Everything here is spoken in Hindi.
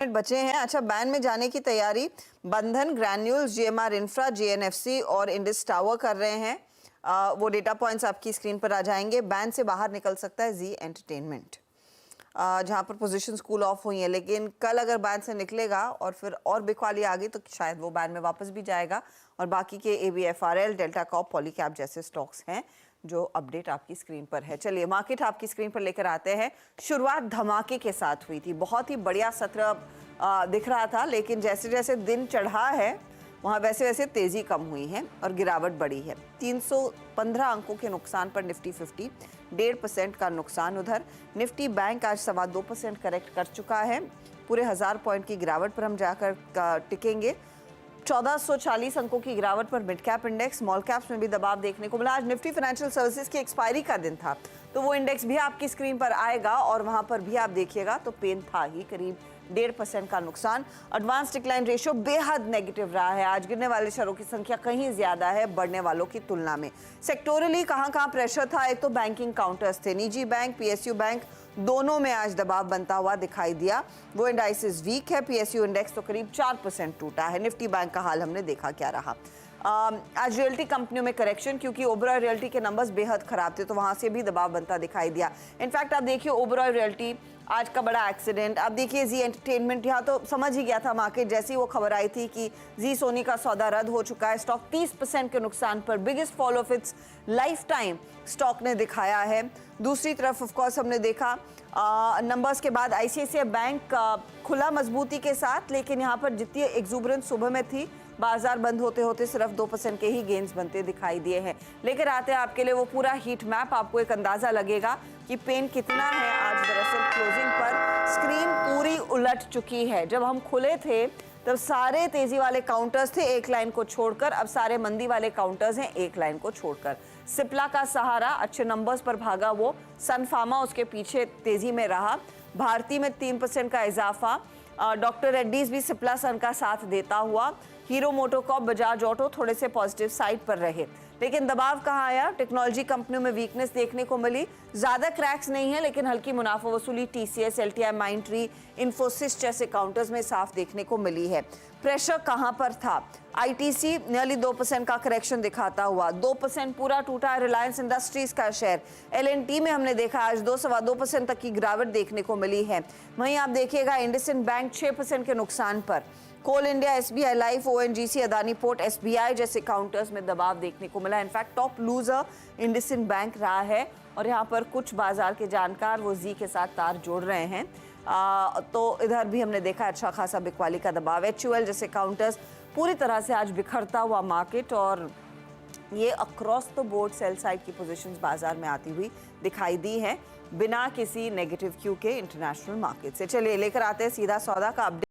मिनट बचे हैं। अच्छा, बैन में जाने की तैयारी बंधन, ग्रैन्यूल्स, जीएमआर इंफ्रा, जीएनएफसी और इंडस टावर कर रहे हैं। वो डेटा पॉइंट्स आपकी स्क्रीन पर आ जाएंगे। बैन से बाहर निकल सकता है जी एंटरटेनमेंट, जहां पर पोजीशंस कूल ऑफ हुई हैं, लेकिन कल अगर बैन से निकलेगा और फिर और बिकवाली आ गई तो शायद वो बैन में वापस भी जाएगा। और बाकी के एबीएफआरएल, डेल्टा कॉप, पॉलीकैप जैसे स्टॉक्स हैं जो अपडेट आपकी स्क्रीन पर है। चलिए मार्केट आपकी स्क्रीन पर लेकर आते हैं। शुरुआत धमाके के साथ हुई थी, बहुत ही बढ़िया सत्र दिख रहा था, लेकिन जैसे जैसे दिन चढ़ा है वहाँ वैसे वैसे तेजी कम हुई है और गिरावट बढ़ी है। 315 अंकों के नुकसान पर निफ्टी 50, 1.5% का नुकसान। उधर निफ्टी बैंक आज 2.25% करेक्ट कर चुका है। पूरे 1000 पॉइंट की गिरावट पर हम जाकर टिकेंगे। 1440 अंकों की गिरावट पर mid cap index, small caps में भी दबाव देखने को मिला। आज निफ्टी फाइनेंशियल सर्विसेज की एक्सपायरी का दिन था, तो वो इंडेक्स भी आपकी स्क्रीन पर आएगा और वहां पर भी आप देखिएगा तो पेन था ही, करीब 1.5% का नुकसान। एडवांस डिक्लाइन रेशियो बेहद नेगेटिव रहा है। आज गिरने वाले शेयरों की संख्या कहीं ज्यादा है बढ़ने वालों की तुलना में। सेक्टोरली कहां प्रेशर था? एक तो बैंकिंग काउंटर्स थे, निजी बैंक, पीएसयू बैंक, दोनों में आज दबाव बनता हुआ दिखाई दिया। वो इंडाइसेस वीक है। पीएसयू इंडेक्स तो करीब 4% टूटा है। निफ्टी बैंक का हाल हमने देखा क्या रहा। आज रियल्टी कंपनियों में करेक्शन, क्योंकि ओबरॉय रियल्टी के नंबर्स बेहद खराब थे, तो वहां से भी दबाव बनता दिखाई दिया। इनफैक्ट आप देखिए ओबरॉय रियल्टी आज का बड़ा एक्सीडेंट। अब देखिए जी एंटरटेनमेंट, यहाँ तो समझ ही गया था मार्केट जैसी वो खबर आई थी कि जी सोनी का सौदा रद्द हो चुका है। स्टॉक 30% के नुकसान पर, biggest fall of its life time stock ने दिखाया है। दूसरी तरफ ऑफ कोर्स हमने देखा नंबर्स के बाद आईसीआईसीआई बैंक खुला मजबूती के साथ, लेकिन यहाँ पर जितनी एग्जूबरेंस सुबह में थी, बाजार बंद होते होते सिर्फ 2% के ही गेन्स बनते दिखाई दिए हैं। लेकर आते हैं आपके लिए वो पूरा हीट मैप, आपको एक अंदाजा लगेगा कि पेन कितना है। आज दरअसल क्लोजिंग पर स्क्रीन पूरी उलट चुकी है। जब हम खुले थे तब सारे तेजी वाले काउंटर्स थे एक लाइन को छोड़कर, अब सारे मंदी वाले काउंटर्स हैं एक लाइन को छोड़कर। सिप्ला का सहारा अच्छे नंबर्स पर भागा, वो सन फार्मा उसके पीछे तेजी में रहा। भारती में 3% का इजाफा। डॉक्टर रेड्डीज भी सिप्ला सन का साथ देता हुआ। हीरो मोटोकॉर्प, बजाज ऑटो थोड़े से पॉजिटिव साइड पर रहे, लेकिन दबाव कहाँ आया? टेक्नोलॉजी कंपनियों में वीकनेस देखने को मिली। ज्यादा क्रैक्स नहीं है, लेकिन हल्की मुनाफा वसूली टीसीएस, एलटीआई, माइंडट्री, इन्फोसिस जैसे काउंटर्स में साफ देखने को मिली है। प्रेशर कहां पर था? आईटीसी नियरली 2% का करेक्शन दिखाता हुआ, 2% पूरा टूटा है रिलायंस इंडस्ट्रीज का शेयर। एलएनटी में हमने देखा आज 2-2.25% तक की गिरावट देखने को मिली है। वहीं आप देखिएगा इंडसइंड बैंक 6% के नुकसान पर। कोल इंडिया, एसबीआई लाइफ, ओएनजीसी, अदानी पोर्ट, एसबीआई जैसे काउंटर्स में दबाव देखने को मिला। In fact top loser IndusInd Bank रहा है और यहाँ पर कुछ बाजार के जानकार वो जी के साथ तार जोड़ रहे हैं। तो इधर भी हमने देखा अच्छा खासा बिकवाली का दबाव। एचयूएल जैसे काउंटर्स पूरी तरह से आज बिखरता हुआ मार्केट, और ये across the board sell side की पोजीशंस बाजार में आती हुई दिखाई दी है, बिना किसी नेगेटिव क्यू के इंटरनेशनल मार्केट से। चलिए लेकर आते हैं सीधा सौदा का अपडेट।